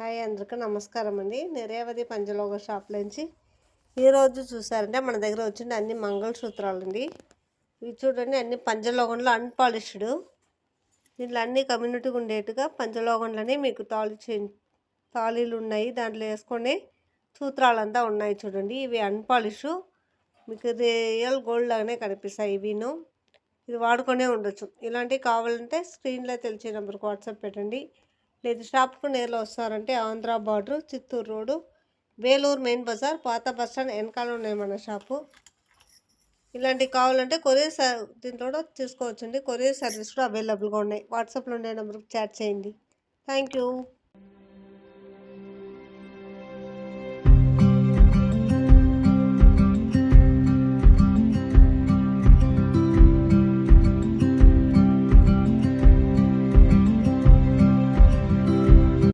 Hi అందరికీ నమస్కారం అండి. నేను రేవతి పంచలోహ షాప్ నుంచి ఈరోజు చూసారంటే మన దగ్గర వచ్చిన అన్ని మంగళసూత్రాలు అండి. ఇవి చూడండి, అన్ని పంచలోహంలో అన్పాలిష్డ్. దీంట్లో అన్ని కమ్యూనిటీగా ఉండేట్టుగా పంచలోహంలోనే మీకు తాళీలు ఉన్నాయి. దాంట్లో వేసుకొని సూత్రాలంతా ఉన్నాయి చూడండి. ఇవి అన్పాలిష్, మీకు రియల్ గోల్డ్ లాగానే కనిపిస్తాయి. ఇవిను ఇది వాడుకొనే ఉండొచ్చు. ఇలాంటివి కావాలంటే స్క్రీన్లో తెలిసే నెంబర్కి వాట్సాప్ పెట్టండి. లేదు షాప్కు నేరులో వస్తారంటే Andhra border, Chittoor road, Vellore main బజార్, పాత బస్ స్టాండ్ వెనకాల ఉన్నాయి మన షాపు. ఇలాంటివి కావాలంటే కొరియర్ దీంట్లో తీసుకోవచ్చండి. కొరియర్ సర్వీస్ కూడా అవైలబుల్గా ఉన్నాయి. వాట్సాప్లో ఉండే నెంబర్కి చాట్ చేయండి. Thank you.